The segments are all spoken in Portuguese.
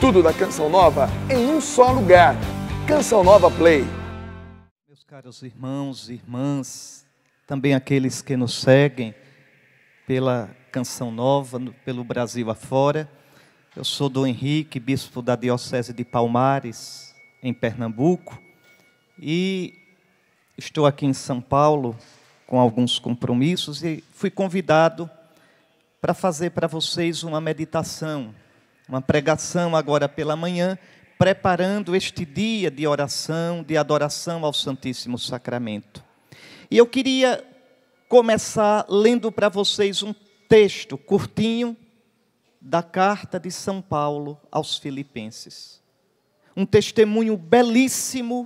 Tudo da Canção Nova em um só lugar. Canção Nova Play. Meus caros irmãos e irmãs, também aqueles que nos seguem pela Canção Nova, pelo Brasil afora. Eu sou Dom Henrique, bispo da Diocese de Palmares, em Pernambuco, e estou aqui em São Paulo com alguns compromissos e fui convidado para fazer para vocês uma meditação, uma pregação agora pela manhã, preparando este dia de oração, de adoração ao Santíssimo Sacramento. E eu queria começar lendo para vocês um texto curtinho da carta de São Paulo aos Filipenses. Um testemunho belíssimo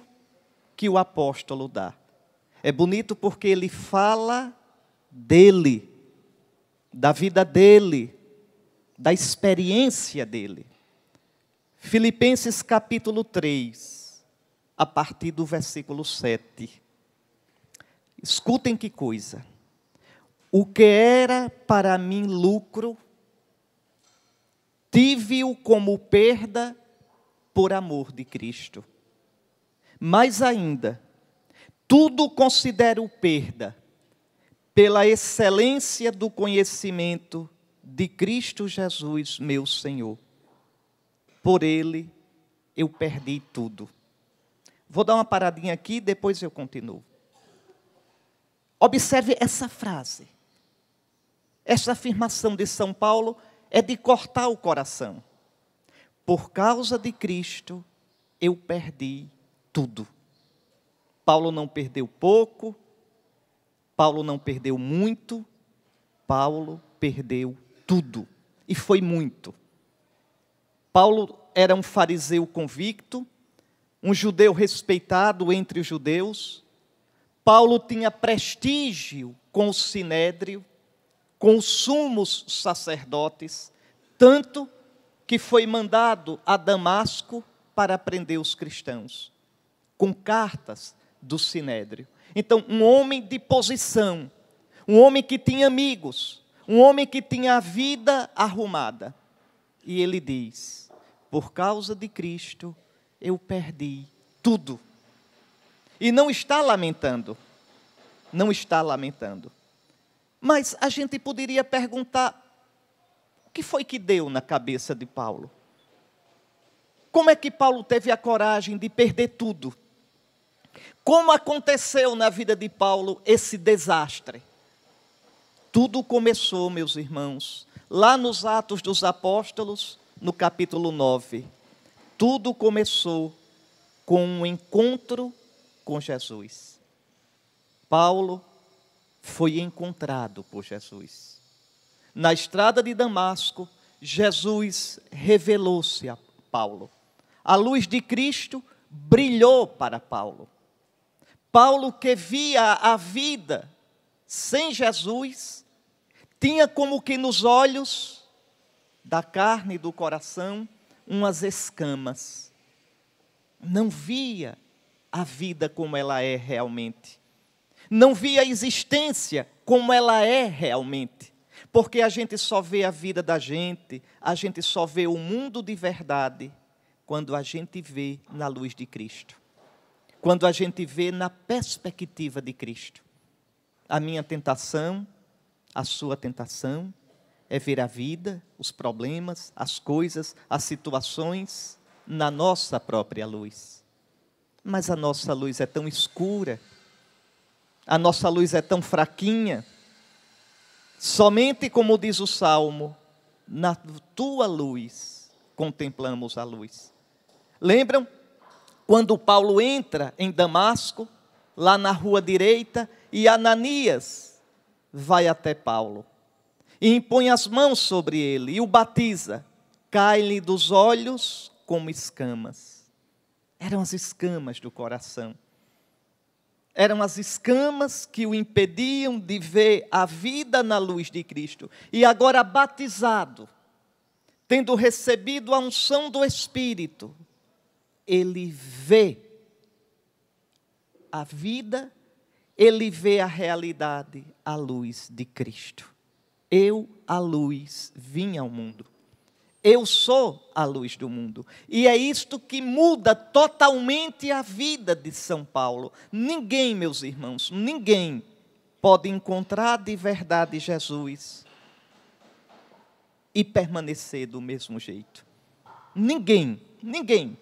que o apóstolo dá. É bonito porque ele fala dele, da vida dele, da experiência dele. Filipenses capítulo 3, a partir do versículo 7. Escutem que coisa. O que era para mim lucro, tive-o como perda por amor de Cristo. Mais ainda, tudo considero perda pela excelência do conhecimento de Cristo Jesus, meu Senhor. Por Ele eu perdi tudo. Vou dar uma paradinha aqui, depois eu continuo. Observe essa frase. Essa afirmação de São Paulo é de cortar o coração. Por causa de Cristo, eu perdi tudo. Paulo não perdeu pouco, Paulo não perdeu muito, Paulo perdeu tudo. E foi muito. Paulo era um fariseu convicto, um judeu respeitado entre os judeus. Paulo tinha prestígio com o sinédrio, com os sumos sacerdotes, tanto que foi mandado a Damasco para prender os cristãos, com cartas do sinédrio. Então, um homem de posição, um homem que tinha amigos, um homem que tinha a vida arrumada. E ele diz: por causa de Cristo, eu perdi tudo. E não está lamentando. Não está lamentando. Mas a gente poderia perguntar, o que foi que deu na cabeça de Paulo? Como é que Paulo teve a coragem de perder tudo? Como aconteceu na vida de Paulo esse desastre? Tudo começou, meus irmãos, lá nos Atos dos Apóstolos, no capítulo 9. Tudo começou com um encontro com Jesus. Paulo foi encontrado por Jesus. Na estrada de Damasco, Jesus revelou-se a Paulo. A luz de Cristo brilhou para Paulo. Paulo, que via a vida sem Jesus, tinha como que nos olhos da carne e do coração umas escamas. Não via a vida como ela é realmente. Não via a existência como ela é realmente. Porque a gente só vê a vida da gente, a gente só vê o mundo de verdade quando a gente vê na luz de Cristo. Quando a gente vê na perspectiva de Cristo. A minha tentação, a sua tentação, é ver a vida, os problemas, as coisas, as situações na nossa própria luz. Mas a nossa luz é tão escura, a nossa luz é tão fraquinha. Somente, como diz o Salmo, na tua luz contemplamos a luz. Lembram? Quando Paulo entra em Damasco, lá na rua direita, e Ananias vai até Paulo e impõe as mãos sobre ele e o batiza. Cai-lhe dos olhos como escamas. Eram as escamas do coração. Eram as escamas que o impediam de ver a vida na luz de Cristo. E agora batizado, tendo recebido a unção do Espírito, ele vê a vida, ele vê a realidade à luz de Cristo. Eu, a luz, vim ao mundo. Eu sou a luz do mundo. E é isto que muda totalmente a vida de São Paulo. Ninguém, meus irmãos, ninguém pode encontrar de verdade Jesus e permanecer do mesmo jeito. Ninguém, ninguém.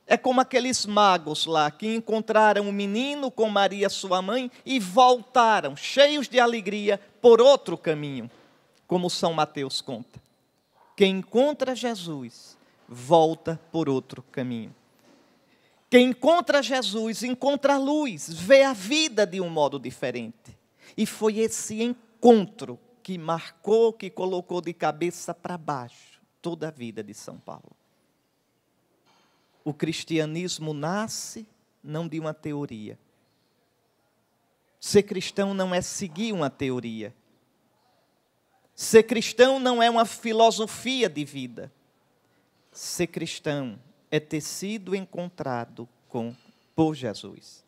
É como aqueles magos lá que encontraram o menino com Maria, sua mãe, e voltaram, cheios de alegria, por outro caminho, como São Mateus conta. Quem encontra Jesus, volta por outro caminho. Quem encontra Jesus, encontra a luz, vê a vida de um modo diferente. E foi esse encontro que marcou, que colocou de cabeça para baixo toda a vida de São Paulo. O cristianismo nasce não de uma teoria. Ser cristão não é seguir uma teoria. Ser cristão não é uma filosofia de vida. Ser cristão é ter sido encontrado por Jesus.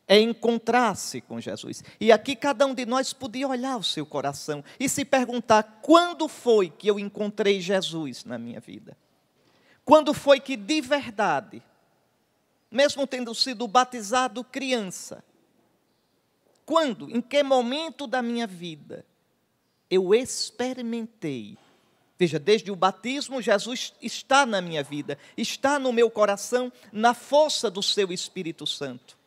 É encontrar-se com Jesus. E aqui cada um de nós podia olhar o seu coração e se perguntar: quando foi que eu encontrei Jesus na minha vida? Quando foi que de verdade, mesmo tendo sido batizado criança, quando, em que momento da minha vida eu experimentei? Veja, desde o batismo, Jesus está na minha vida, está no meu coração, na força do seu Espírito Santo.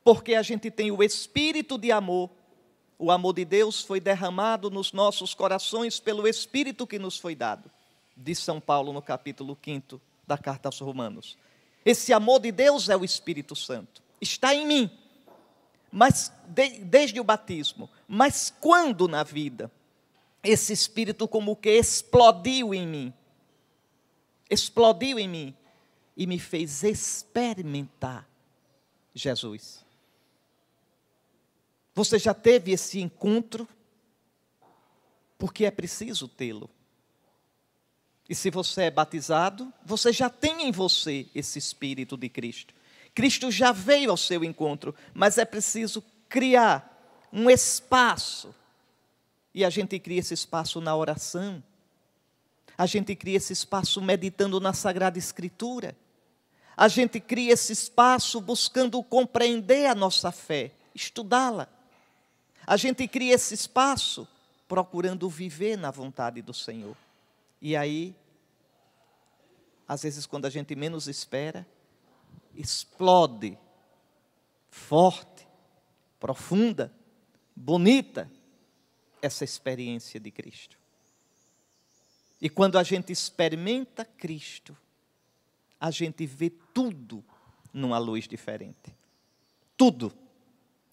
Porque a gente tem o Espírito de amor, o amor de Deus foi derramado nos nossos corações pelo Espírito que nos foi dado. De São Paulo, no capítulo 5 da Carta aos Romanos. Esse amor de Deus é o Espírito Santo. Está em mim. Mas desde o batismo. Mas quando na vida? Esse Espírito como que explodiu em mim. Explodiu em mim. E me fez experimentar Jesus. Você já teve esse encontro? Porque é preciso tê-lo. E se você é batizado, você já tem em você esse Espírito de Cristo. Cristo já veio ao seu encontro, mas é preciso criar um espaço. E a gente cria esse espaço na oração. A gente cria esse espaço meditando na Sagrada Escritura. A gente cria esse espaço buscando compreender a nossa fé, estudá-la. A gente cria esse espaço procurando viver na vontade do Senhor. E aí, às vezes quando a gente menos espera, explode, forte, profunda, bonita, essa experiência de Cristo. E quando a gente experimenta Cristo, a gente vê tudo numa luz diferente. Tudo.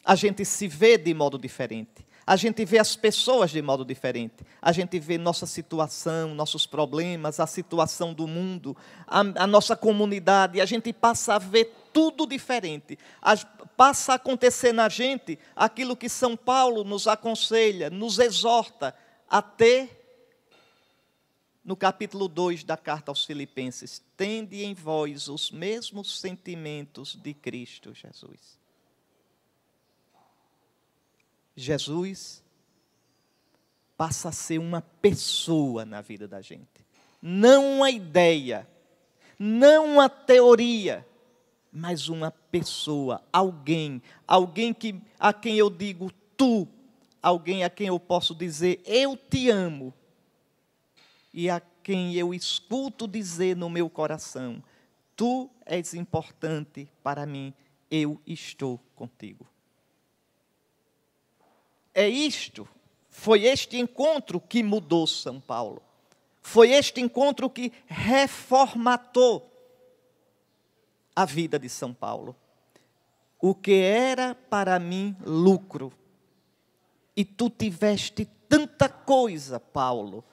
A gente se vê de modo diferente. A gente vê as pessoas de modo diferente. A gente vê nossa situação, nossos problemas, a situação do mundo, a nossa comunidade. A gente passa a ver tudo diferente. Passa a acontecer na gente aquilo que São Paulo nos aconselha, nos exorta a ter, no capítulo 2 da carta aos Filipenses: tende em vós os mesmos sentimentos de Cristo Jesus. Jesus passa a ser uma pessoa na vida da gente. Não uma ideia, não uma teoria, mas uma pessoa, alguém a quem eu digo tu, alguém a quem eu posso dizer eu te amo, e a quem eu escuto dizer no meu coração: tu és importante para mim, eu estou contigo. É isto, foi este encontro que mudou São Paulo. Foi este encontro que reformatou a vida de São Paulo. O que era para mim lucro, e tu tiveste tanta coisa, Paulo,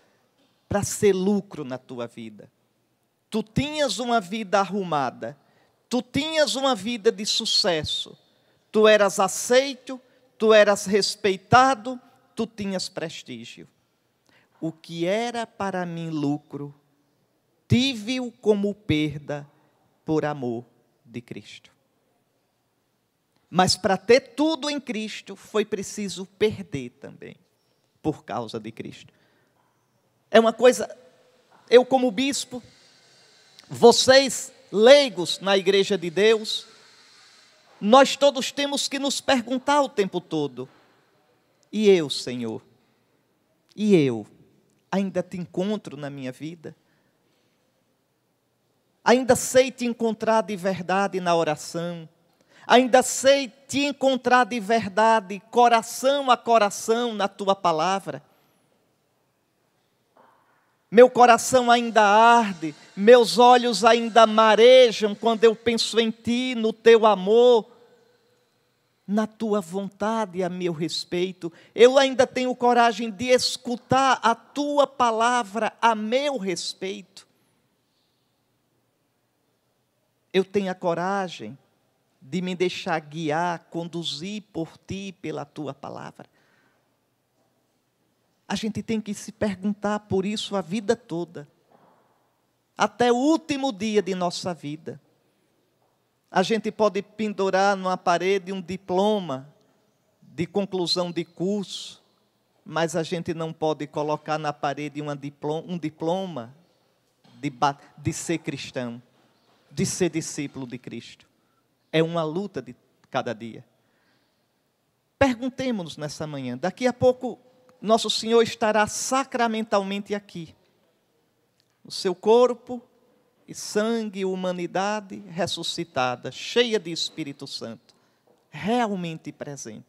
para ser lucro na tua vida. Tu tinhas uma vida arrumada, tu tinhas uma vida de sucesso, tu eras aceito, tu eras respeitado, tu tinhas prestígio. O que era para mim lucro, tive-o como perda por amor de Cristo. Mas para ter tudo em Cristo, foi preciso perder também, por causa de Cristo. É uma coisa eu como bispo, vocês leigos na igreja de Deus, nós todos temos que nos perguntar o tempo todo: e eu, Senhor? E eu? Ainda te encontro na minha vida? Ainda sei te encontrar de verdade na oração? Ainda sei te encontrar de verdade, coração a coração, na tua palavra? Meu coração ainda arde, meus olhos ainda marejam quando eu penso em ti, no teu amor, na tua vontade a meu respeito. Eu ainda tenho coragem de escutar a tua palavra a meu respeito. Eu tenho a coragem de me deixar guiar, conduzir por ti, pela tua palavra. A gente tem que se perguntar por isso a vida toda, até o último dia de nossa vida. A gente pode pendurar numa parede um diploma de conclusão de curso, mas a gente não pode colocar na parede um diploma de ser cristão, de ser discípulo de Cristo. É uma luta de cada dia. Perguntemos-nos nessa manhã, daqui a pouco nosso Senhor estará sacramentalmente aqui. O seu corpo e sangue e humanidade ressuscitada, cheia de Espírito Santo, realmente presente.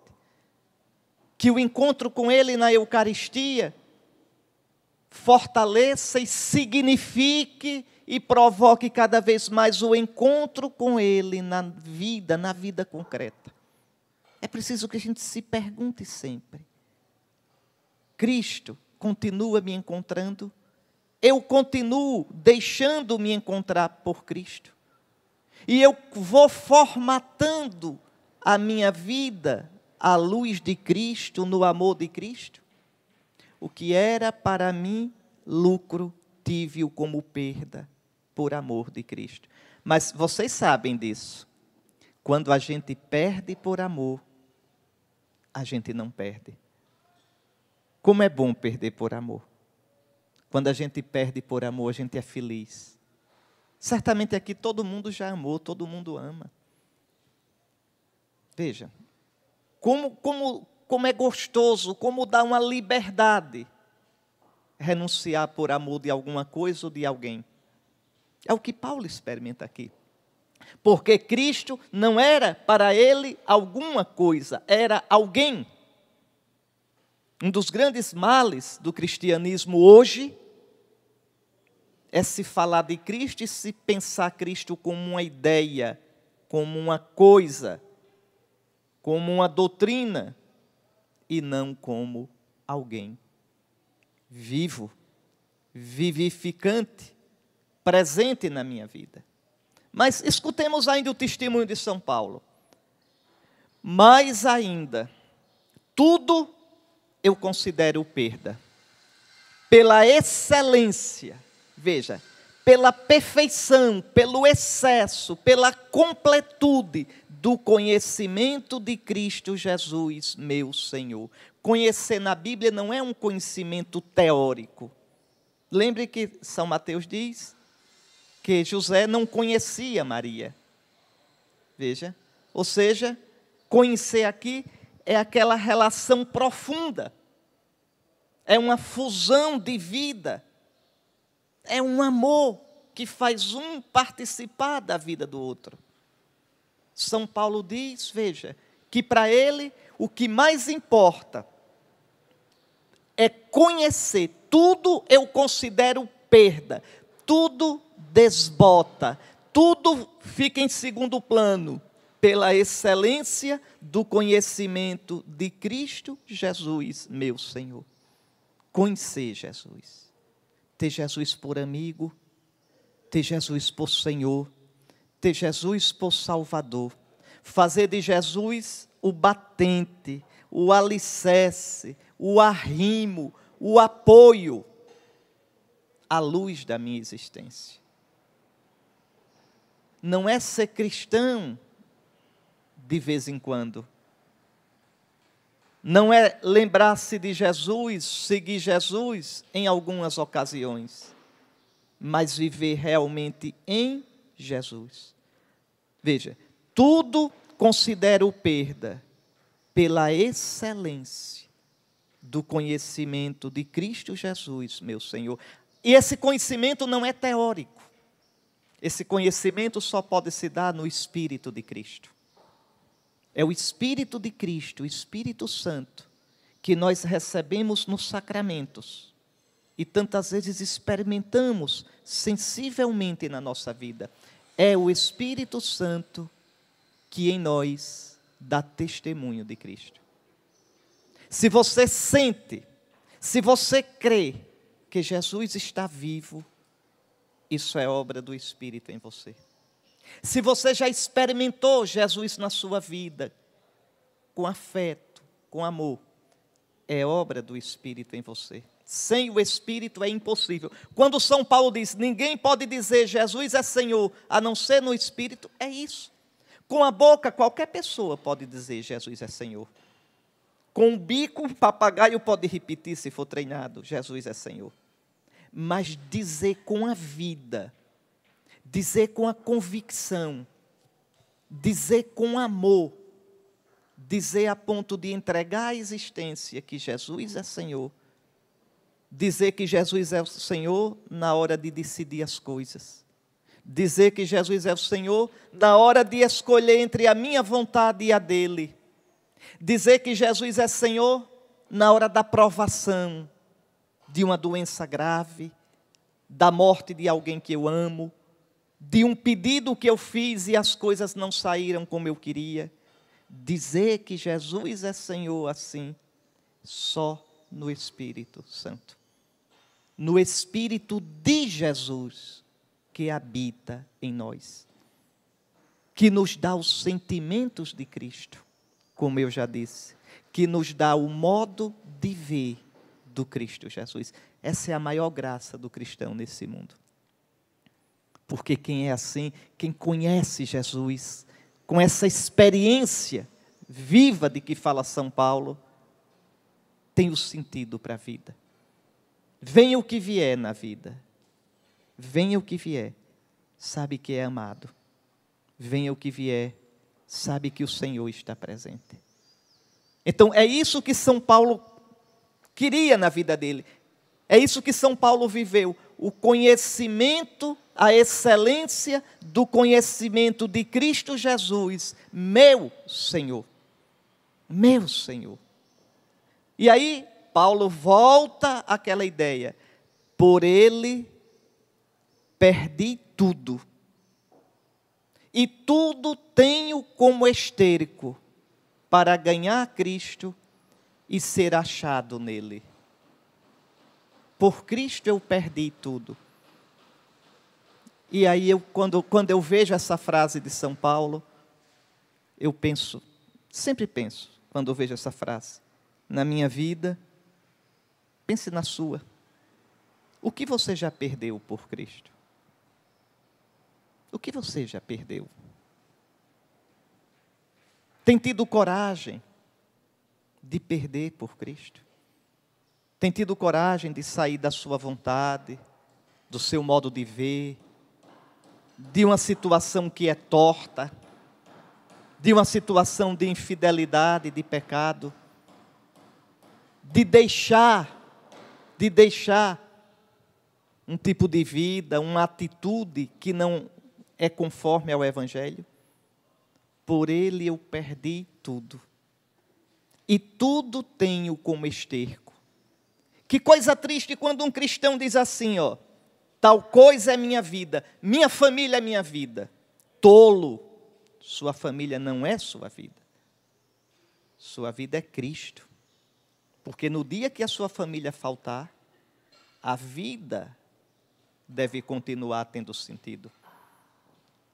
Que o encontro com Ele na Eucaristia fortaleça e signifique e provoque cada vez mais o encontro com Ele na vida concreta. É preciso que a gente se pergunte sempre: Cristo continua me encontrando? Eu continuo deixando-me encontrar por Cristo? E eu vou formatando a minha vida à luz de Cristo, no amor de Cristo? O que era para mim lucro, tive-o como perda, por amor de Cristo. Mas vocês sabem disso. Quando a gente perde por amor, a gente não perde. Como é bom perder por amor. Quando a gente perde por amor, a gente é feliz. Certamente aqui todo mundo já amou, todo mundo ama. Veja, como é gostoso, como dá uma liberdade renunciar por amor de alguma coisa ou de alguém. É o que Paulo experimenta aqui. Porque Cristo não era para ele alguma coisa, era alguém. Um dos grandes males do cristianismo hoje é se falar de Cristo e se pensar Cristo como uma ideia, como uma coisa, como uma doutrina, e não como alguém vivo, vivificante, presente na minha vida. Mas escutemos ainda o testemunho de São Paulo. Mais ainda, tudo eu considero perda, pela excelência, veja, pela perfeição, pelo excesso, pela completude do conhecimento de Cristo Jesus, meu Senhor. Conhecer na Bíblia não é um conhecimento teórico. Lembre que São Mateus diz que José não conhecia Maria. Veja, ou seja, conhecer aqui é aquela relação profunda, é uma fusão de vida, é um amor que faz um participar da vida do outro. São Paulo diz, veja, que para ele o que mais importa é conhecer. Tudo eu considero perda, tudo desbota, tudo fica em segundo plano, pela excelência do conhecimento de Cristo Jesus, meu Senhor. Conhecer Jesus, ter Jesus por amigo, ter Jesus por Senhor, ter Jesus por Salvador, fazer de Jesus o batente, o alicerce, o arrimo, o apoio, a luz da minha existência. Não é ser cristão de vez em quando. Não é lembrar-se de Jesus, seguir Jesus em algumas ocasiões. mas viver realmente em Jesus. Veja, tudo considero perda pela excelência do conhecimento de Cristo Jesus, meu Senhor. E esse conhecimento não é teórico. Esse conhecimento só pode se dar no Espírito de Cristo. É o Espírito de Cristo, o Espírito Santo, que nós recebemos nos sacramentos. E tantas vezes experimentamos sensivelmente na nossa vida. É o Espírito Santo que em nós dá testemunho de Cristo. Se você sente, se você crê que Jesus está vivo, isso é obra do Espírito em você. Se você já experimentou Jesus na sua vida, com afeto, com amor, é obra do Espírito em você. Sem o Espírito é impossível. Quando São Paulo diz, ninguém pode dizer Jesus é Senhor, a não ser no Espírito, é isso. Com a boca, qualquer pessoa pode dizer Jesus é Senhor. Com o bico, o papagaio pode repetir, se for treinado, Jesus é Senhor. Mas dizer com a vida, dizer com a convicção, dizer com amor, dizer a ponto de entregar a existência que Jesus é Senhor, dizer que Jesus é o Senhor na hora de decidir as coisas, dizer que Jesus é o Senhor na hora de escolher entre a minha vontade e a dele, dizer que Jesus é Senhor na hora da provação, de uma doença grave, da morte de alguém que eu amo, de um pedido que eu fiz e as coisas não saíram como eu queria. Dizer que Jesus é Senhor assim, só no Espírito Santo. No Espírito de Jesus que habita em nós, que nos dá os sentimentos de Cristo, como eu já disse, que nos dá o modo de ver do Cristo Jesus. Essa é a maior graça do cristão nesse mundo. Porque quem é assim, quem conhece Jesus, com essa experiência viva de que fala São Paulo, tem o sentido para a vida. Venha o que vier na vida, venha o que vier, sabe que é amado. Venha o que vier, sabe que o Senhor está presente. Então é isso que São Paulo queria na vida dele. É isso que São Paulo viveu. O conhecimento, a excelência do conhecimento de Cristo Jesus, meu Senhor. Meu Senhor. E aí, Paulo volta àquela ideia. Por ele, perdi tudo. E tudo tenho como esterco para ganhar Cristo e ser achado nele. Por Cristo eu perdi tudo. E aí, quando eu vejo essa frase de São Paulo, eu penso, sempre penso, quando eu vejo essa frase, na minha vida, pense na sua. O que você já perdeu por Cristo? O que você já perdeu? Tem tido coragem de perder por Cristo? Tem tido coragem de sair da sua vontade, do seu modo de ver, de uma situação que é torta, de uma situação de infidelidade, de pecado, de deixar um tipo de vida, uma atitude que não é conforme ao Evangelho? Por ele eu perdi tudo. E tudo tenho como esterco. Que coisa triste quando um cristão diz assim, ó, tal coisa é minha vida, minha família é minha vida. Tolo, sua família não é sua vida. Sua vida é Cristo. Porque no dia que a sua família faltar, a vida deve continuar tendo sentido.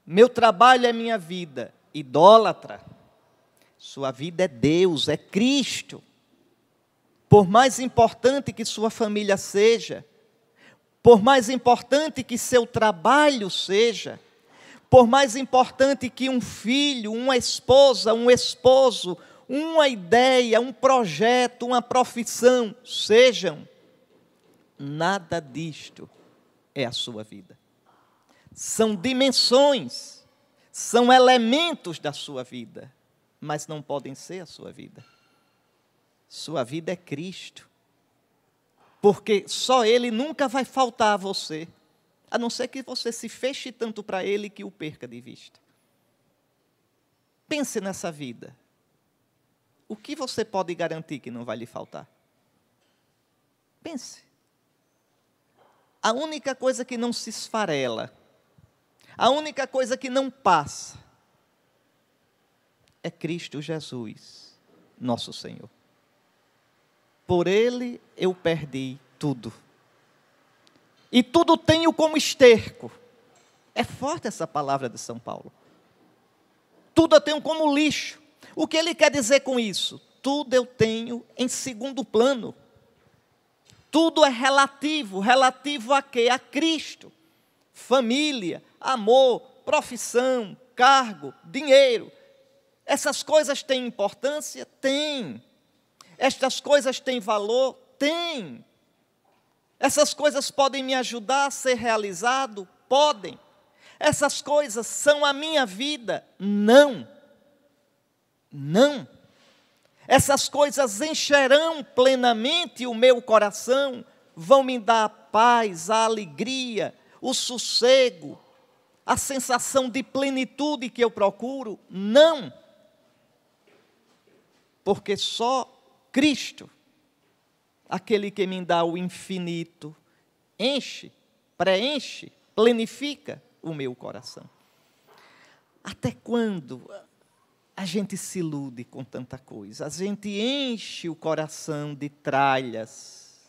Meu trabalho é minha vida. Idólatra, sua vida é Deus, é Cristo. Por mais importante que sua família seja, por mais importante que seu trabalho seja, por mais importante que um filho, uma esposa, um esposo, uma ideia, um projeto, uma profissão sejam, nada disto é a sua vida. São dimensões, são elementos da sua vida, mas não podem ser a sua vida. Sua vida é Cristo, porque só Ele nunca vai faltar a você, a não ser que você se feche tanto para Ele que o perca de vista. Pense nessa vida. O que você pode garantir que não vai lhe faltar? Pense. A única coisa que não se esfarela, a única coisa que não passa, é Cristo Jesus, nosso Senhor. Por Ele eu perdi tudo. E tudo tenho como esterco. É forte essa palavra de São Paulo. Tudo eu tenho como lixo. O que ele quer dizer com isso? Tudo eu tenho em segundo plano. Tudo é relativo. Relativo a quê? A Cristo. Família, amor, profissão, cargo, dinheiro. Essas coisas têm importância? Tem. Estas coisas têm valor? Tem. Essas coisas podem me ajudar a ser realizado? Podem. Essas coisas são a minha vida? Não. Não. Essas coisas encherão plenamente o meu coração, vão me dar a paz, a alegria, o sossego, a sensação de plenitude que eu procuro? Não. Porque só Cristo, aquele que me dá o infinito, enche, preenche, planifica o meu coração. Até quando a gente se ilude com tanta coisa? A gente enche o coração de tralhas,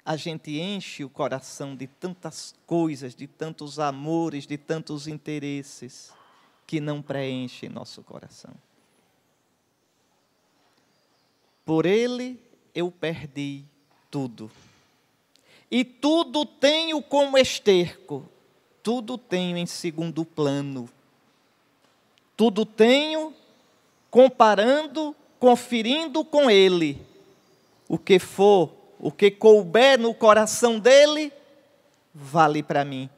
a gente enche o coração de tantas coisas, de tantos amores, de tantos interesses, que não preenchem nosso coração. Por Ele eu perdi tudo. E tudo tenho como esterco, tudo tenho em segundo plano. Tudo tenho comparando, conferindo com Ele. O que for, o que couber no coração dEle, vale para mim.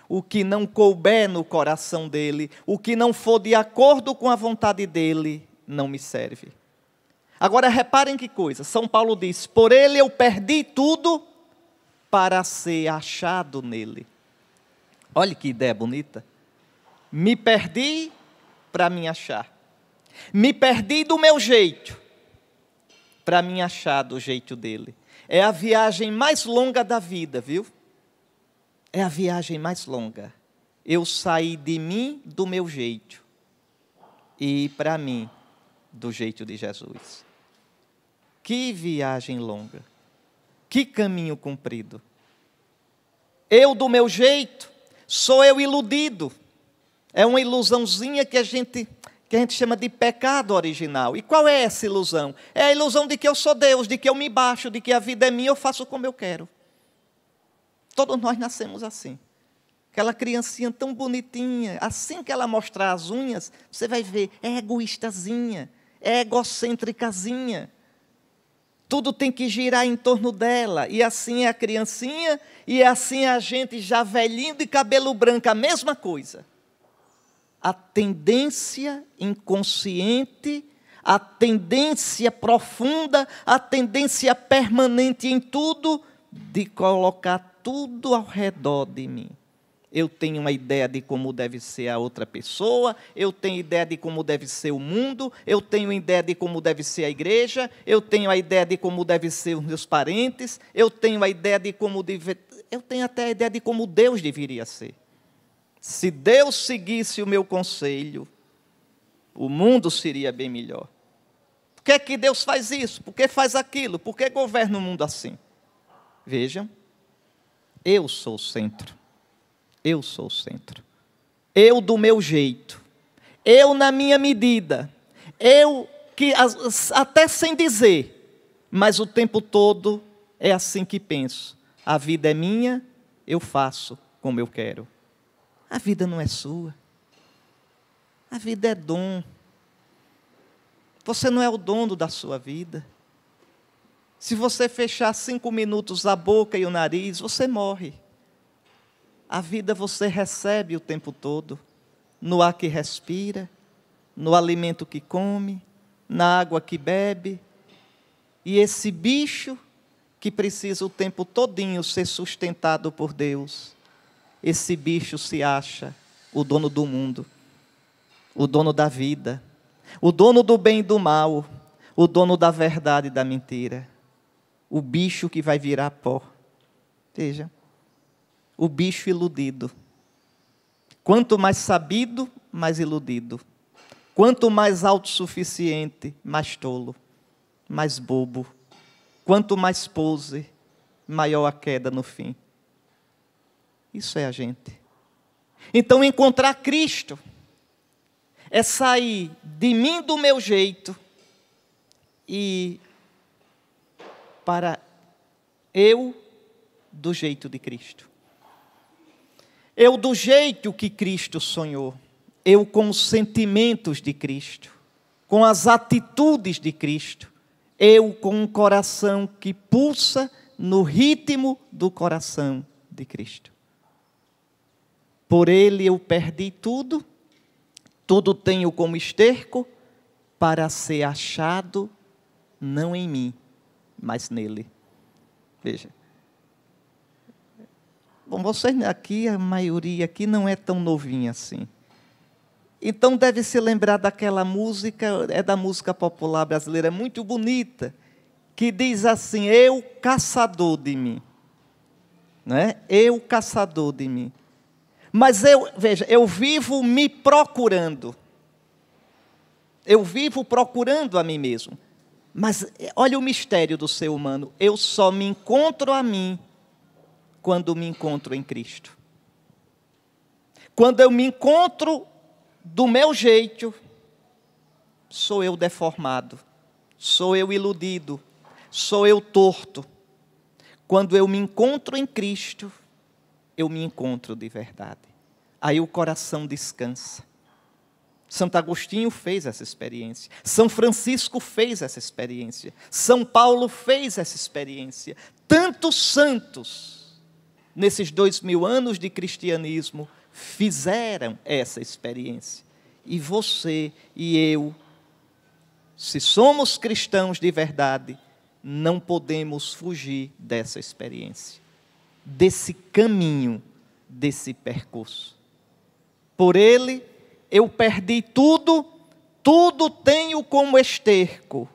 O que não couber no coração dEle, o que não for de acordo com a vontade dEle, não me serve. Agora reparem que coisa, São Paulo diz, por Ele eu perdi tudo para ser achado nele. Olha que ideia bonita. Me perdi para me achar. Me perdi do meu jeito para me achar do jeito dele. É a viagem mais longa da vida, viu? É a viagem mais longa. Eu saí de mim do meu jeito e ir para mim do jeito de Jesus. Que viagem longa. Que caminho comprido. Eu do meu jeito, sou eu iludido. É uma ilusãozinha que a gente chama de pecado original. E qual é essa ilusão? É a ilusão de que eu sou Deus, de que eu me baixo, de que a vida é minha, eu faço como eu quero. Todos nós nascemos assim. Aquela criancinha tão bonitinha, assim que ela mostrar as unhas, você vai ver, é egoístazinha, é egocêntricazinha. Tudo tem que girar em torno dela. E assim é a criancinha, e assim é a gente já velhinho de cabelo branco, a mesma coisa. A tendência inconsciente, a tendência profunda, a tendência permanente em tudo, de colocar tudo ao redor de mim. Eu tenho uma ideia de como deve ser a outra pessoa, eu tenho ideia de como deve ser o mundo, eu tenho ideia de como deve ser a igreja, eu tenho a ideia de como devem ser os meus parentes, eu tenho a ideia de como eu tenho até a ideia de como Deus deveria ser. Se Deus seguisse o meu conselho, o mundo seria bem melhor. Por que é que Deus faz isso? Por que faz aquilo? Por que governa o mundo assim? Vejam, eu sou o centro. Eu sou o centro. Eu do meu jeito. Eu na minha medida. Eu que até sem dizer, mas o tempo todo é assim que penso. A vida é minha, eu faço como eu quero. A vida não é sua. A vida é dom. Você não é o dono da sua vida. Se você fechar 5 minutos a boca e o nariz, você morre. A vida você recebe o tempo todo, no ar que respira, no alimento que come, na água que bebe. E esse bicho que precisa o tempo todinho ser sustentado por Deus, esse bicho se acha o dono do mundo, o dono da vida, o dono do bem e do mal, o dono da verdade e da mentira. O bicho que vai virar pó. Veja, o bicho iludido. Quanto mais sabido, mais iludido. Quanto mais autossuficiente, mais tolo, mais bobo. Quanto mais pose, maior a queda no fim. Isso é a gente. Então, encontrar Cristo é sair de mim do meu jeito e para eu do jeito de Cristo. Eu do jeito que Cristo sonhou. Eu com os sentimentos de Cristo. Com as atitudes de Cristo. Eu com um coração que pulsa no ritmo do coração de Cristo. Por Ele eu perdi tudo. Tudo tenho como esterco para ser achado não em mim, mas nele. Veja. Bom, vocês aqui, a maioria aqui não é tão novinha assim. Então deve se lembrar daquela música, é da música popular brasileira, muito bonita, que diz assim: eu caçador de mim. Não é? Eu caçador de mim. Mas veja, eu vivo me procurando. Eu vivo procurando a mim mesmo. Mas olha o mistério do ser humano. Eu só me encontro a mim quando me encontro em Cristo. Quando eu me encontro do meu jeito, sou eu deformado, sou eu iludido, sou eu torto. Quando eu me encontro em Cristo, eu me encontro de verdade. Aí o coração descansa. Santo Agostinho fez essa experiência. São Francisco fez essa experiência. São Paulo fez essa experiência. Tantos santos, nesses 2000 anos de cristianismo, fizeram essa experiência. E você e eu, se somos cristãos de verdade, não podemos fugir dessa experiência, desse caminho, desse percurso. Por Ele, eu perdi tudo, tudo tenho como esterco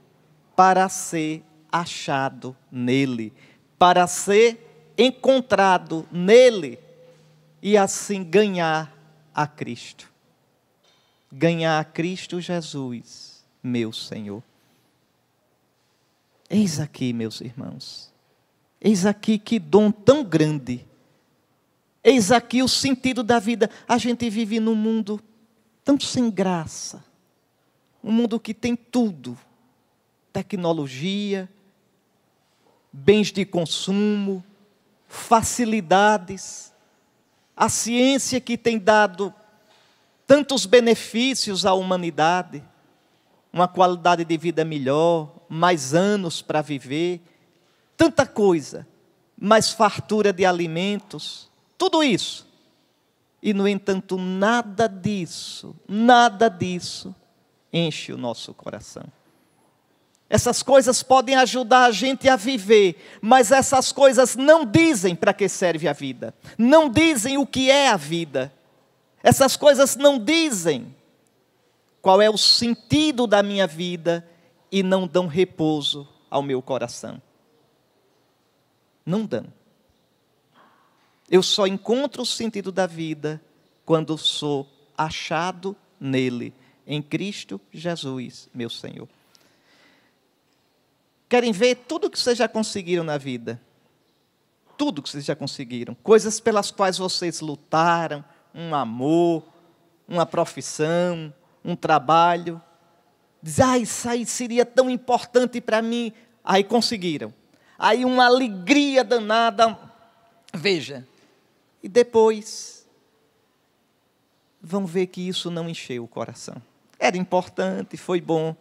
para ser achado nele, para ser encontrado nele e assim ganhar a Cristo. Ganhar a Cristo Jesus, meu Senhor. Eis aqui, meus irmãos, eis aqui que dom tão grande. Eis aqui o sentido da vida. A gente vive num mundo tão sem graça. Um mundo que tem tudo. Tecnologia, bens de consumo, facilidades. A ciência que tem dado tantos benefícios à humanidade. Uma qualidade de vida melhor, mais anos para viver. Tanta coisa. Mais fartura de alimentos. Tudo isso. E, no entanto, nada disso enche o nosso coração. Essas coisas podem ajudar a gente a viver, mas essas coisas não dizem para que serve a vida. Não dizem o que é a vida. Essas coisas não dizem qual é o sentido da minha vida e não dão repouso ao meu coração. Não dão. Eu só encontro o sentido da vida quando sou achado nele, em Cristo Jesus, meu Senhor. Querem ver tudo que vocês já conseguiram na vida? Tudo que vocês já conseguiram. Coisas pelas quais vocês lutaram, um amor, uma profissão, um trabalho. Diz, isso aí seria tão importante para mim. Aí conseguiram. Aí uma alegria danada. Veja. E depois, vão ver que isso não encheu o coração. Era importante, foi bom,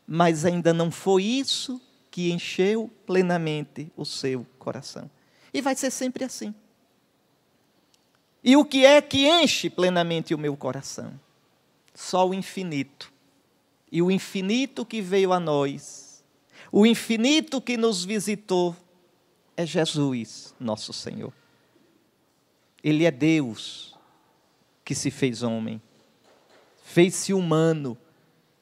mas ainda não foi isso que encheu plenamente o seu coração. E vai ser sempre assim. E o que é que enche plenamente o meu coração? Só o infinito. E o infinito que veio a nós, o infinito que nos visitou, é Jesus, nosso Senhor. Ele é Deus que se fez homem, fez-se humano,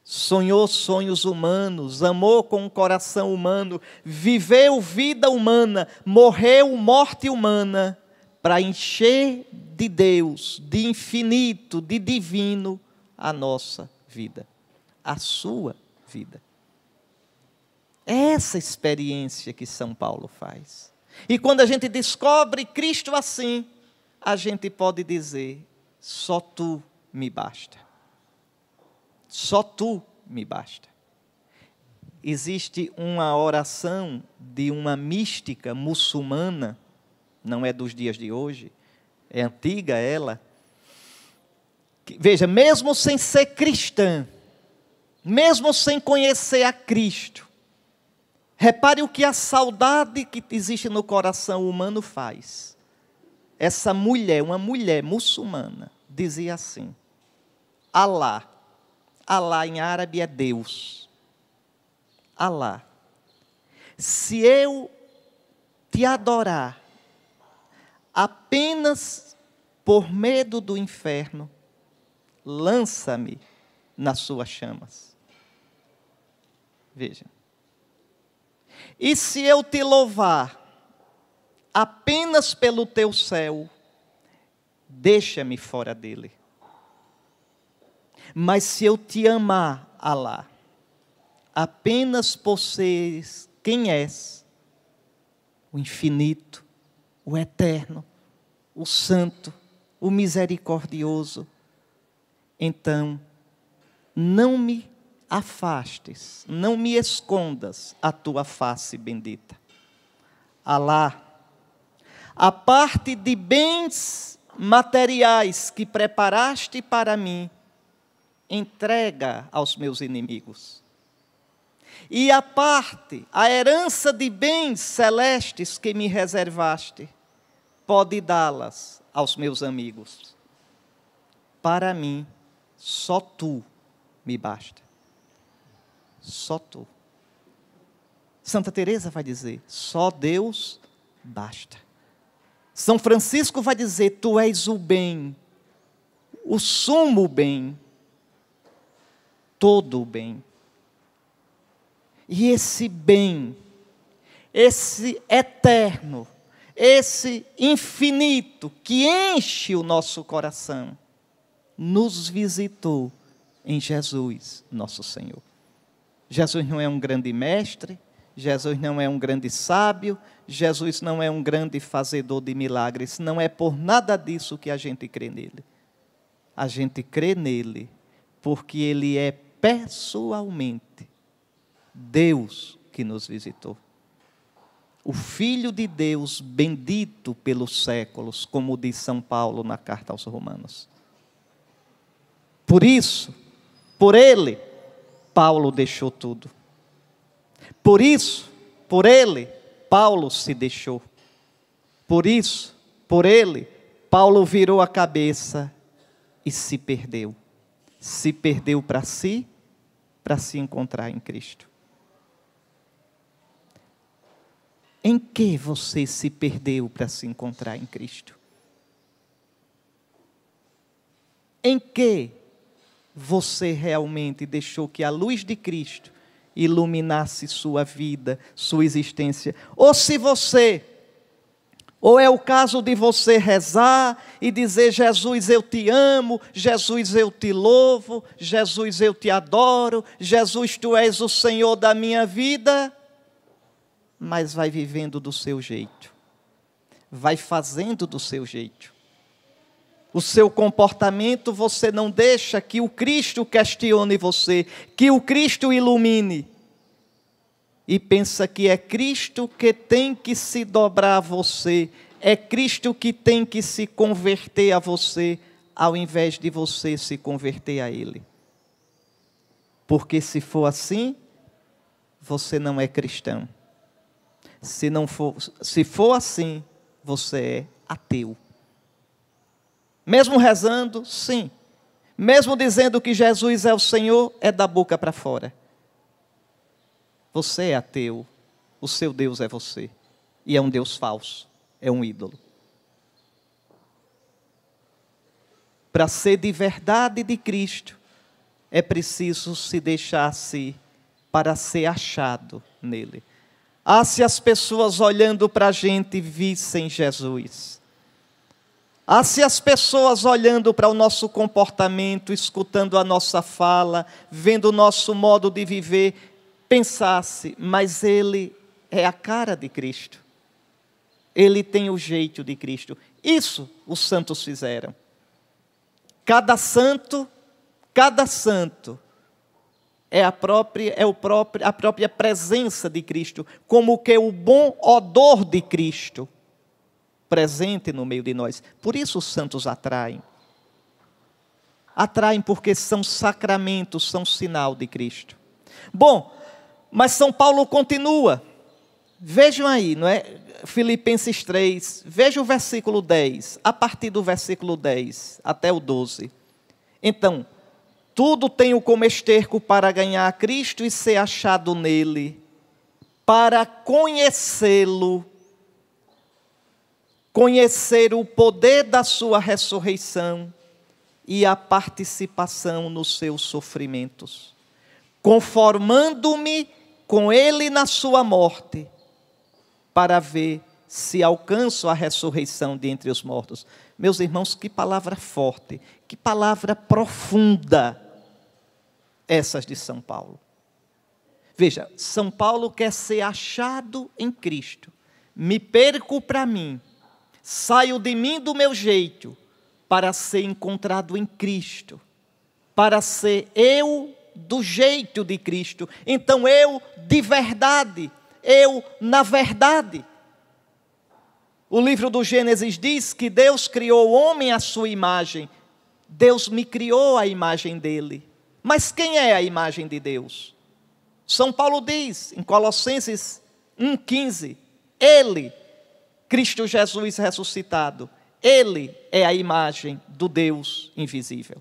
sonhou sonhos humanos, amou com um coração humano, viveu vida humana, morreu morte humana, para encher de Deus, de infinito, de divino, a nossa vida, a sua vida. É essa experiência que São Paulo faz. E quando a gente descobre Cristo assim, a gente pode dizer: só tu me basta. Só tu me basta. Existe uma oração de uma mística muçulmana, não é dos dias de hoje, é antiga ela. Veja, mesmo sem ser cristã, mesmo sem conhecer a Cristo, repare o que a saudade que existe no coração humano faz. Essa mulher, uma mulher muçulmana, dizia assim: Alá, Alá em árabe é Deus. Alá, se eu te adorar apenas por medo do inferno, lança-me nas suas chamas. Veja. E se eu te louvar apenas pelo teu céu, deixa-me fora dele. Mas se eu te amar, Alá, apenas por seres quem és, o infinito, o eterno, o santo, o misericordioso, então não me afastes, não me escondas a tua face bendita. Alá, a parte de bens materiais que preparaste para mim, entrega aos meus inimigos. E a parte, a herança de bens celestes que me reservaste, pode dá-las aos meus amigos. Para mim, só tu me basta. Só tu. Santa Teresa vai dizer: só Deus basta. São Francisco vai dizer: tu és o bem, o sumo bem, todo o bem. E esse bem, esse eterno, esse infinito que enche o nosso coração, nos visitou em Jesus, nosso Senhor. Jesus não é um grande mestre, Jesus não é um grande sábio, Jesus não é um grande fazedor de milagres, não é por nada disso que a gente crê nele. A gente crê nele porque ele é pessoalmente Deus que nos visitou. O Filho de Deus, bendito pelos séculos, como diz São Paulo na carta aos Romanos. Por isso, por ele, Paulo deixou tudo. Por isso, por ele, Paulo se deixou. Por isso, por ele, Paulo virou a cabeça e se perdeu. Se perdeu para si, para se encontrar em Cristo. Em que você se perdeu para se encontrar em Cristo? Em que você realmente deixou que a luz de Cristo iluminasse sua vida, sua existência? Ou se você, ou é o caso de você rezar e dizer: Jesus, eu te amo, Jesus, eu te louvo, Jesus, eu te adoro, Jesus, tu és o Senhor da minha vida, mas vai vivendo do seu jeito, vai fazendo do seu jeito. O seu comportamento, você não deixa que o Cristo questione você, que o Cristo ilumine. E pensa que é Cristo que tem que se dobrar a você, é Cristo que tem que se converter a você, ao invés de você se converter a Ele. Porque se for assim, você não é cristão. Se for assim, você é ateu. Mesmo rezando, sim. Mesmo dizendo que Jesus é o Senhor, é da boca para fora. Você é ateu, o seu Deus é você. E é um Deus falso, é um ídolo. Para ser de verdade de Cristo, é preciso se deixar-se para ser achado nele. Ah, se as pessoas olhando para a gente vissem Jesus. Ah, se as pessoas olhando para o nosso comportamento, escutando a nossa fala, vendo o nosso modo de viver, pensasse, mas ele é a cara de Cristo. Ele tem o jeito de Cristo. Isso os santos fizeram. Cada santo é a própria presença de Cristo, como que o bom odor de Cristo presente no meio de nós. Por isso os santos atraem. Atraem porque são sacramentos, são sinal de Cristo. Bom, mas São Paulo continua. Vejam aí, não é? Filipenses 3, veja o versículo 10, a partir do versículo 10 até o 12. Então, tudo tenho como esterco para ganhar a Cristo e ser achado nele, para conhecê-lo, conhecer o poder da sua ressurreição e a participação nos seus sofrimentos, conformando-me com ele na sua morte, para ver se alcanço a ressurreição de entre os mortos. Meus irmãos, que palavra forte, que palavra profunda, essas de São Paulo. Veja, São Paulo quer ser achado em Cristo. Me perco para mim, saio de mim do meu jeito, para ser encontrado em Cristo, para ser eu do jeito de Cristo. Então eu de verdade, eu na verdade. O livro do Gênesis diz que Deus criou o homem à sua imagem. Deus me criou à imagem dele. Mas quem é a imagem de Deus? São Paulo diz em Colossenses 1,15, ele, Cristo Jesus ressuscitado, ele é a imagem do Deus invisível.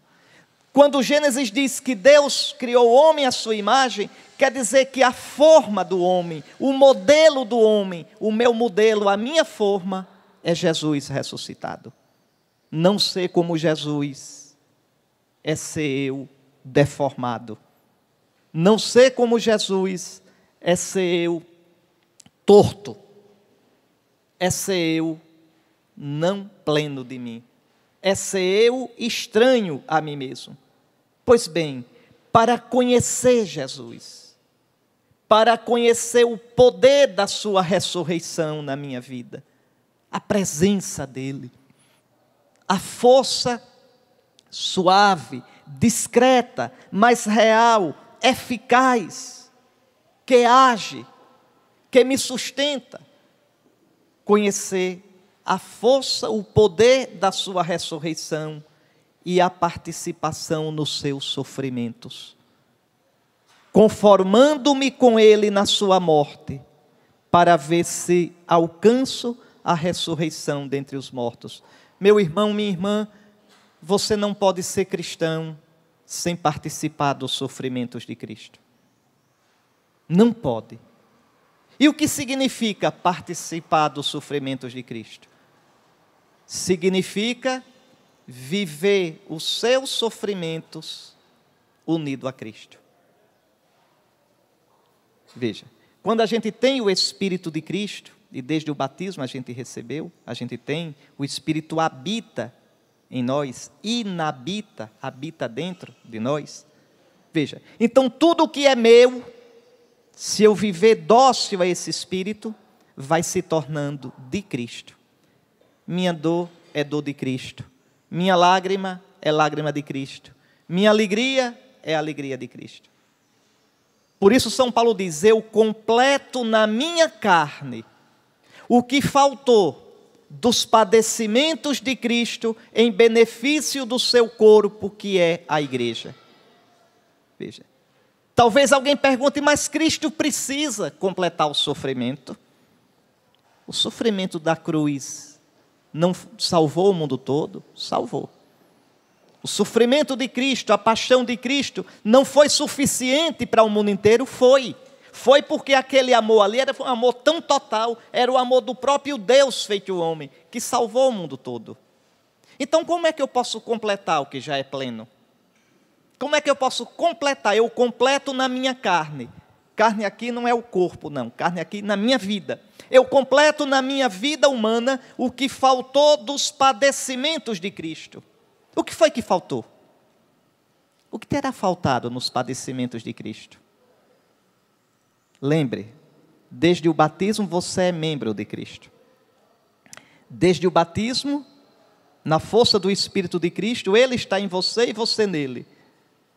Quando o Gênesis diz que Deus criou o homem à sua imagem, quer dizer que a forma do homem, o modelo do homem, o meu modelo, a minha forma, é Jesus ressuscitado. Não ser como Jesus é ser eu deformado. Não ser como Jesus é ser eu torto. É ser eu não pleno de mim. É ser eu estranho a mim mesmo. Pois bem, para conhecer Jesus, para conhecer o poder da sua ressurreição na minha vida, a presença dele, a força suave, discreta, mas real, eficaz, que age, que me sustenta, conhecer a força, o poder da sua ressurreição e a participação nos seus sofrimentos, conformando-me com ele na sua morte, para ver se alcanço a ressurreição dentre os mortos. Meu irmão, minha irmã, você não pode ser cristão sem participar dos sofrimentos de Cristo. Não pode. E o que significa participar dos sofrimentos de Cristo? Significa viver os seus sofrimentos unido a Cristo. Veja, quando a gente tem o Espírito de Cristo, e desde o batismo a gente recebeu, a gente tem, o Espírito habita em nós, inabita, habita dentro de nós. Veja, então tudo o que é meu, se eu viver dócil a esse Espírito, vai se tornando de Cristo. Minha dor é dor de Cristo. Minha lágrima é lágrima de Cristo. Minha alegria é alegria de Cristo. Por isso São Paulo diz, eu completo na minha carne o que faltou dos padecimentos de Cristo em benefício do seu corpo, que é a igreja. Veja, talvez alguém pergunte, mas Cristo precisa completar o sofrimento? O sofrimento da cruz não salvou o mundo todo? Salvou. O sofrimento de Cristo, a paixão de Cristo, não foi suficiente para o mundo inteiro? Foi. Foi porque aquele amor ali era um amor tão total, era o amor do próprio Deus feito homem, que salvou o mundo todo. Então, como é que eu posso completar o que já é pleno? Como é que eu posso completar? Eu completo na minha carne. Carne aqui não é o corpo, não. Carne aqui na minha vida. Eu completo na minha vida humana o que faltou dos padecimentos de Cristo. O que foi que faltou? O que terá faltado nos padecimentos de Cristo? Lembre, desde o batismo você é membro de Cristo. Desde o batismo, na força do Espírito de Cristo, Ele está em você e você nele.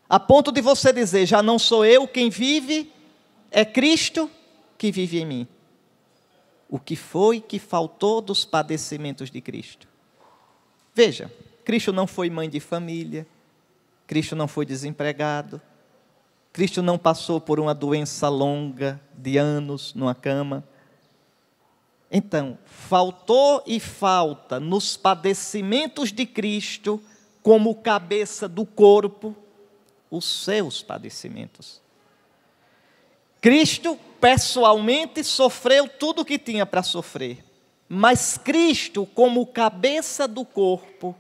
A ponto de você dizer, já não sou eu quem vive, é Cristo que vive em mim. O que foi que faltou dos padecimentos de Cristo? Veja, Cristo não foi mãe de família, Cristo não foi desempregado, Cristo não passou por uma doença longa de anos numa cama. Então, faltou e falta nos padecimentos de Cristo, como cabeça do corpo, os seus padecimentos. Cristo, pessoalmente, sofreu tudo o que tinha para sofrer. Mas Cristo, como cabeça do corpo,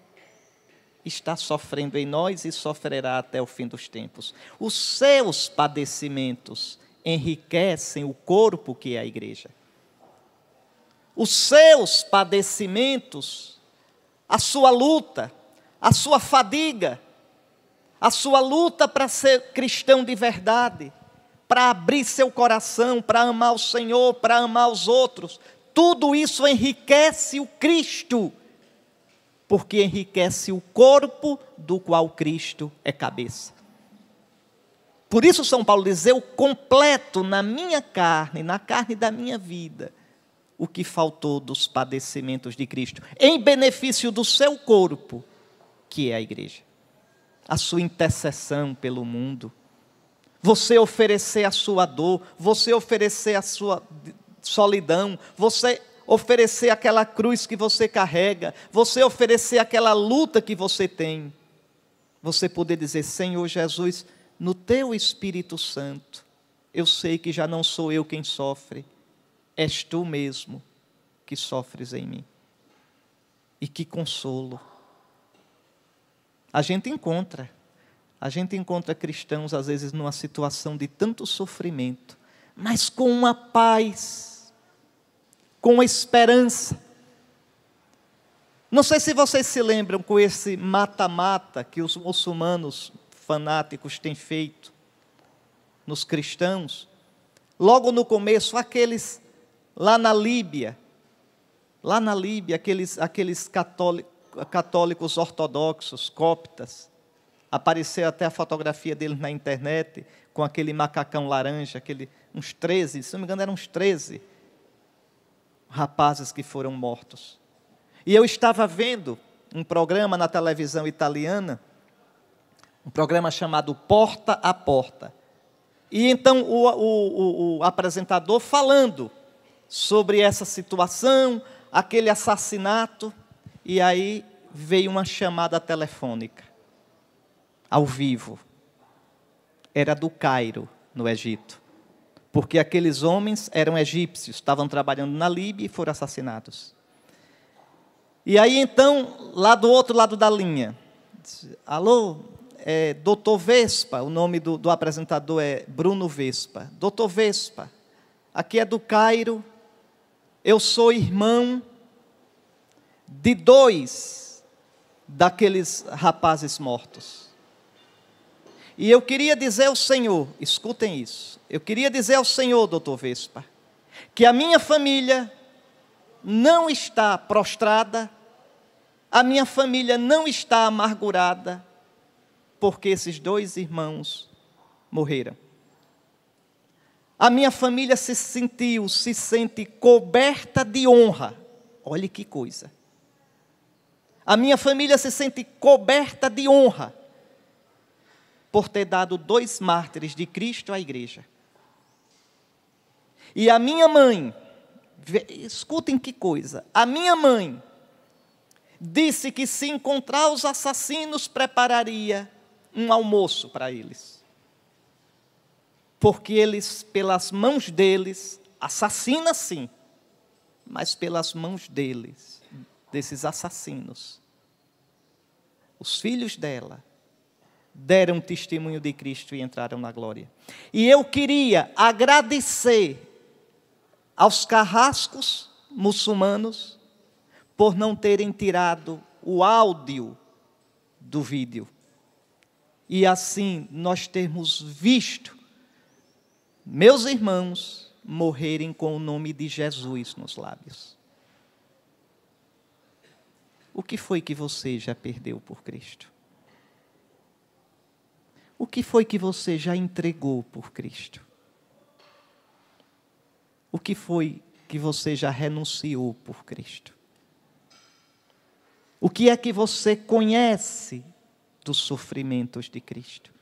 está sofrendo em nós e sofrerá até o fim dos tempos. Os seus padecimentos enriquecem o corpo que é a igreja. Os seus padecimentos, a sua luta, a sua fadiga, a sua luta para ser cristão de verdade, para abrir seu coração, para amar o Senhor, para amar os outros, tudo isso enriquece o Cristo, porque enriquece o corpo do qual Cristo é cabeça. Por isso São Paulo diz, eu completo na minha carne, na carne da minha vida, o que faltou dos padecimentos de Cristo, em benefício do seu corpo, que é a igreja. A sua intercessão pelo mundo, você oferecer a sua dor, você oferecer a sua solidão, você oferecer aquela cruz que você carrega, você oferecer aquela luta que você tem, você poder dizer, Senhor Jesus, no teu Espírito Santo, eu sei que já não sou eu quem sofre, és tu mesmo que sofres em mim. E que consolo. A gente encontra cristãos, às vezes, numa situação de tanto sofrimento, mas com uma paz, com uma esperança. Não sei se vocês se lembram com esse mata-mata que os muçulmanos fanáticos têm feito nos cristãos. Logo no começo, aqueles lá na Líbia, aqueles católicos ortodoxos, coptas, apareceu até a fotografia deles na internet, com aquele macacão laranja, uns 13, se não me engano eram uns 13 rapazes que foram mortos. E eu estava vendo um programa na televisão italiana, um programa chamado Porta a Porta. E então o apresentador falando sobre essa situação, aquele assassinato, e aí veio uma chamada telefônica, ao vivo. Era do Cairo, no Egito. Porque aqueles homens eram egípcios, estavam trabalhando na Líbia e foram assassinados. E aí então, lá do outro lado da linha, alô, Doutor Vespa, o nome do apresentador é Bruno Vespa. Doutor Vespa, aqui é do Cairo, eu sou irmão de 2 daqueles rapazes mortos. E eu queria dizer ao Senhor, escutem isso, eu queria dizer ao Senhor, doutor Vespa, que a minha família não está prostrada, a minha família não está amargurada, porque esses 2 irmãos morreram. A minha família se sente coberta de honra. Olha que coisa. A minha família se sente coberta de honra por ter dado 2 mártires de Cristo à igreja. E a minha mãe, escutem que coisa, a minha mãe disse que se encontrar os assassinos, prepararia um almoço para eles. Porque eles, pelas mãos deles, assassina sim, mas pelas mãos deles, desses assassinos, os filhos dela deram testemunho de Cristo e entraram na glória. E eu queria agradecer aos carrascos muçulmanos por não terem tirado o áudio do vídeo. E assim nós termos visto meus irmãos morrerem com o nome de Jesus nos lábios. O que foi que você já perdeu por Cristo? O que foi que você já entregou por Cristo? O que foi que você já renunciou por Cristo? O que é que você conhece dos sofrimentos de Cristo?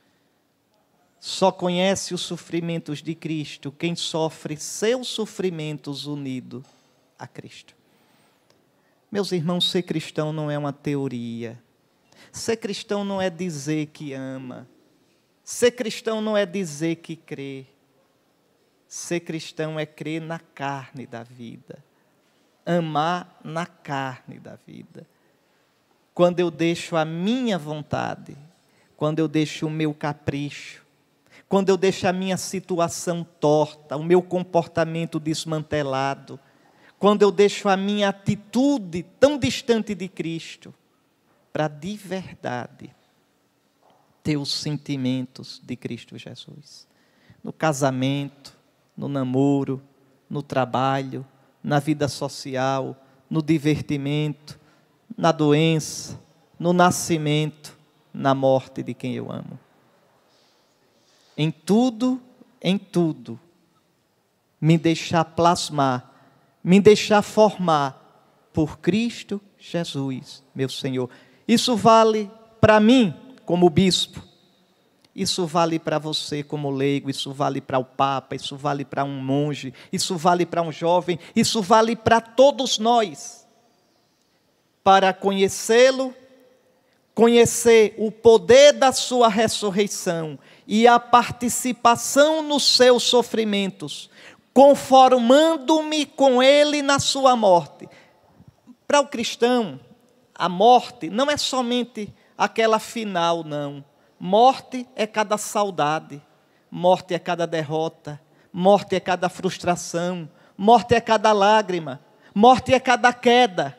Só conhece os sofrimentos de Cristo quem sofre seus sofrimentos unido a Cristo. Meus irmãos, ser cristão não é uma teoria. Ser cristão não é dizer que ama. Ser cristão não é dizer que crê. Ser cristão é crer na carne da vida. Amar na carne da vida. Quando eu deixo a minha vontade, quando eu deixo o meu capricho, quando eu deixo a minha situação torta, o meu comportamento desmantelado, quando eu deixo a minha atitude tão distante de Cristo, para de verdade ter os sentimentos de Cristo Jesus. No casamento, no namoro, no trabalho, na vida social, no divertimento, na doença, no nascimento, na morte de quem eu amo. Em tudo, me deixar plasmar, me deixar formar por Cristo Jesus, meu Senhor. Isso vale para mim como bispo, isso vale para você como leigo, isso vale para o Papa, isso vale para um monge, isso vale para um jovem, isso vale para todos nós. Para conhecê-lo, conhecer o poder da sua ressurreição e a participação nos seus sofrimentos, conformando-me com ele na sua morte. Para o cristão, a morte não é somente aquela final, não. Morte é cada saudade, morte é cada derrota, morte é cada frustração, morte é cada lágrima, morte é cada queda.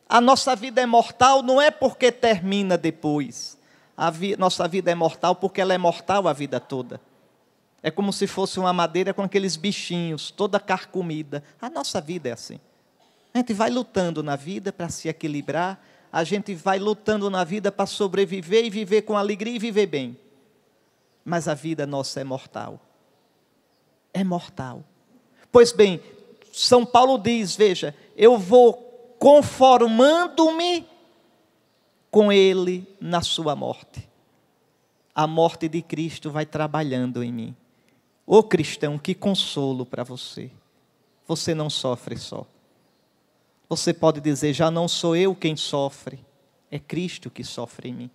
A nossa vida é mortal não é porque termina depois. Nossa vida é mortal porque ela é mortal a vida toda. É como se fosse uma madeira com aqueles bichinhos, toda carcomida. A nossa vida é assim. A gente vai lutando na vida para se equilibrar, a gente vai lutando na vida para sobreviver e viver com alegria e viver bem. Mas a vida nossa é mortal. É mortal. Pois bem, São Paulo diz, veja, eu vou conformando-me com ele na sua morte. A morte de Cristo vai trabalhando em mim. Ô cristão, que consolo para você. Você não sofre só. Você pode dizer, já não sou eu quem sofre, é Cristo que sofre em mim.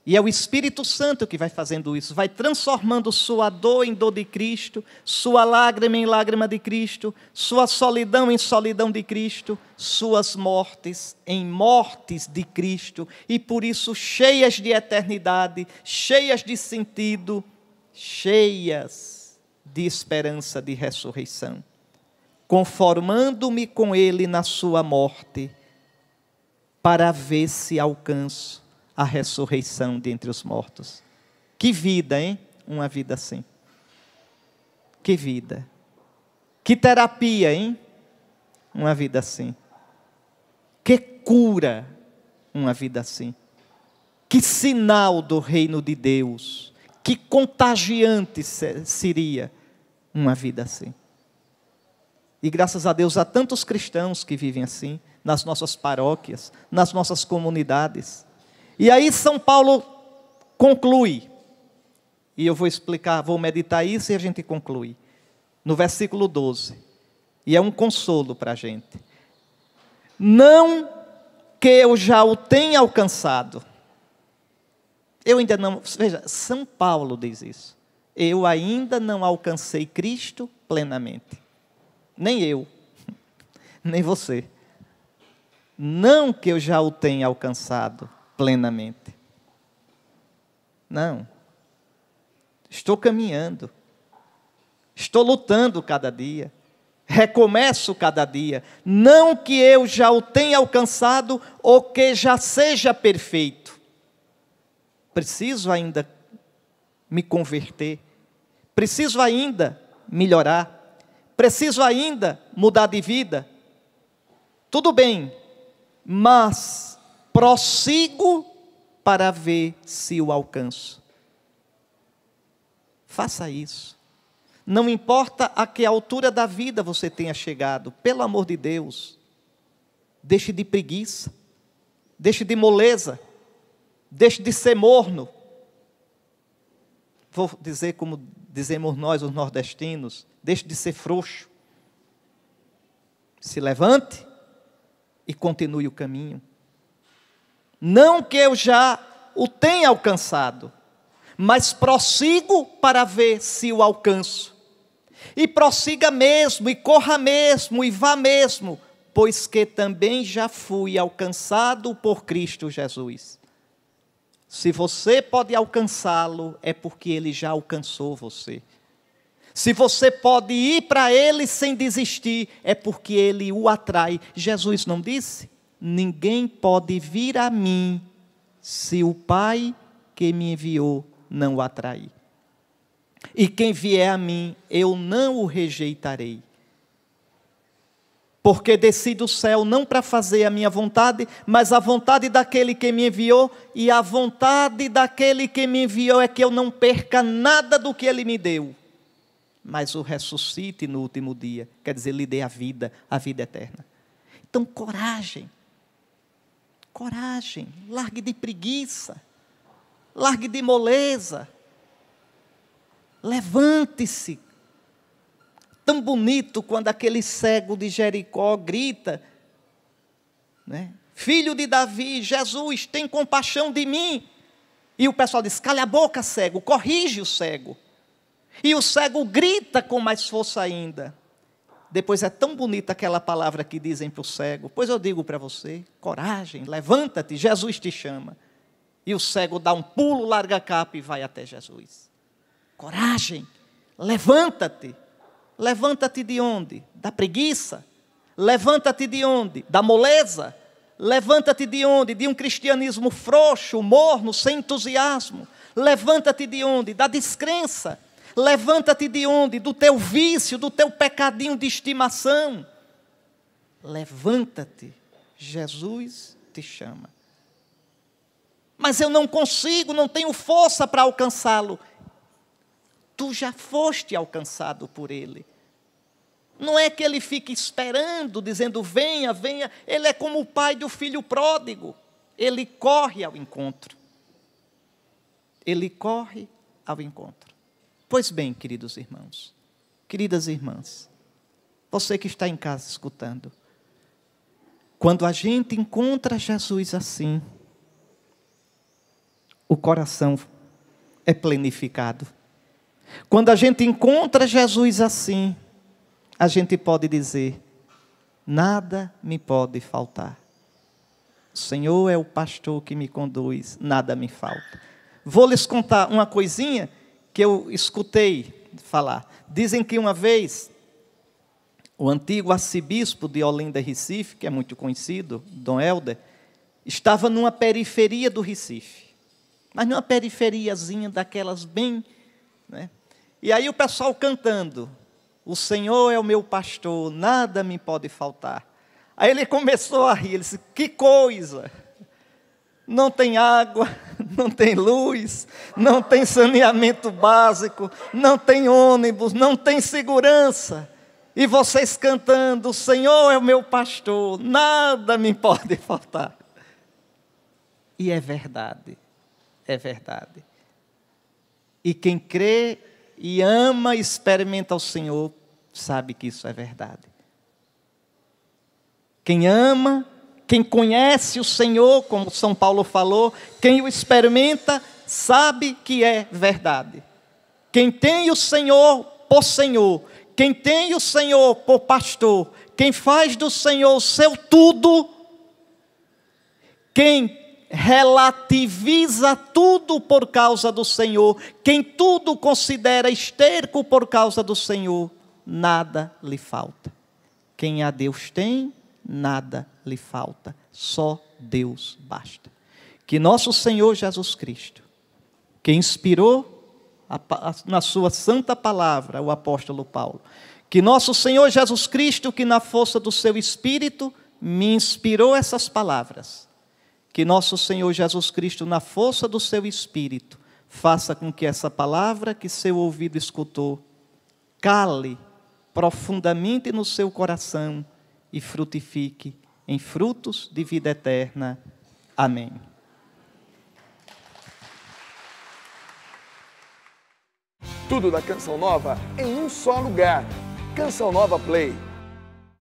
E é o Espírito Santo que vai fazendo isso, vai transformando sua dor em dor de Cristo, sua lágrima em lágrima de Cristo, sua solidão em solidão de Cristo, suas mortes em mortes de Cristo, e por isso cheias de eternidade, cheias de sentido, cheias de esperança de ressurreição. Conformando-me com ele na sua morte, para ver se alcanço a ressurreição dentre os mortos. Que vida, hein? Uma vida assim. Que vida. Que terapia, hein? Uma vida assim. Que cura, uma vida assim. Que sinal do reino de Deus. Que contagiante seria uma vida assim. E graças a Deus há tantos cristãos que vivem assim, nas nossas paróquias, nas nossas comunidades. E aí São Paulo conclui, e eu vou explicar, vou meditar isso e a gente conclui, no versículo 12, e é um consolo para a gente. Não que eu já o tenha alcançado. Eu ainda não, veja, São Paulo diz isso. Eu ainda não alcancei Cristo plenamente. Nem eu, nem você. Não que eu já o tenha alcançado plenamente. Não. Estou caminhando. Estou lutando cada dia. Recomeço cada dia. Não que eu já o tenha alcançado ou que já seja perfeito. Preciso ainda me converter. Preciso ainda melhorar. Preciso ainda mudar de vida. Tudo bem, mas prossigo para ver se o alcanço. Faça isso. Não importa a que altura da vida você tenha chegado, pelo amor de Deus, deixe de preguiça, deixe de moleza, deixe de ser morno. Vou dizer como dizemos nós, os nordestinos, deixe de ser frouxo. Se levante e continue o caminho. Não que eu já o tenha alcançado, mas prossigo para ver se o alcanço. E prossiga mesmo, e corra mesmo, e vá mesmo, pois que também já fui alcançado por Cristo Jesus. Se você pode alcançá-lo, é porque ele já alcançou você. Se você pode ir para ele sem desistir, é porque ele o atrai. Jesus não disse? Ninguém pode vir a mim se o Pai que me enviou não o atrair. E quem vier a mim, eu não o rejeitarei. Porque desci do céu não para fazer a minha vontade, mas a vontade daquele que me enviou, e a vontade daquele que me enviou é que eu não perca nada do que ele me deu, mas o ressuscite no último dia, quer dizer, lhe dê a vida eterna. Então, coragem, largue de preguiça, largue de moleza, levante-se. Tão bonito quando aquele cego de Jericó grita, né? Filho de Davi, Jesus, tem compaixão de mim. E o pessoal diz, cala a boca, cego, corrige o cego. E o cego grita com mais força ainda. Depois é tão bonita aquela palavra que dizem para o cego, pois eu digo para você, coragem, levanta-te, Jesus te chama. E o cego dá um pulo, larga a capa e vai até Jesus. Coragem, levanta-te. Levanta-te de onde? Da preguiça. Levanta-te de onde? Da moleza. Levanta-te de onde? De um cristianismo frouxo, morno, sem entusiasmo. Levanta-te de onde? Da descrença. Levanta-te de onde? Do teu vício, do teu pecadinho de estimação. Levanta-te. Jesus te chama. Mas eu não consigo, não tenho força para alcançá-lo. Tu já foste alcançado por ele. Não é que ele fique esperando, dizendo, venha, venha. Ele é como o pai do filho pródigo. Ele corre ao encontro. Ele corre ao encontro. Pois bem, queridos irmãos, queridas irmãs, você que está em casa escutando, quando a gente encontra Jesus assim, o coração é plenificado. Quando a gente encontra Jesus assim, a gente pode dizer, nada me pode faltar. O Senhor é o pastor que me conduz, nada me falta. Vou lhes contar uma coisinha que eu escutei falar. Dizem que uma vez, o antigo arcebispo de Olinda, Recife, que é muito conhecido, Dom Helder, estava numa periferia do Recife. Mas numa periferiazinha daquelas bem, né? E aí o pessoal cantando, o Senhor é o meu pastor, nada me pode faltar. Aí ele começou a rir, ele disse, que coisa, não tem água, não tem luz, não tem saneamento básico, não tem ônibus, não tem segurança. E vocês cantando, o Senhor é o meu pastor, nada me pode faltar. E é verdade, é verdade. E quem crê e ama e experimenta o Senhor, sabe que isso é verdade. Quem ama Quem conhece o Senhor, como São Paulo falou, quem o experimenta, sabe que é verdade. Quem tem o Senhor por Senhor, quem tem o Senhor por pastor, quem faz do Senhor o seu tudo, quem relativiza tudo por causa do Senhor, quem tudo considera esterco por causa do Senhor, nada lhe falta. Quem a Deus tem, nada lhe falta. Só Deus basta. Que nosso Senhor Jesus Cristo, que inspirou na sua santa palavra o apóstolo Paulo, que nosso Senhor Jesus Cristo, que na força do seu Espírito me inspirou essas palavras, que nosso Senhor Jesus Cristo, na força do seu Espírito, faça com que essa palavra que seu ouvido escutou, cale profundamente no seu coração e frutifique em frutos de vida eterna. Amém. Tudo da Canção Nova em um só lugar. Canção Nova Play.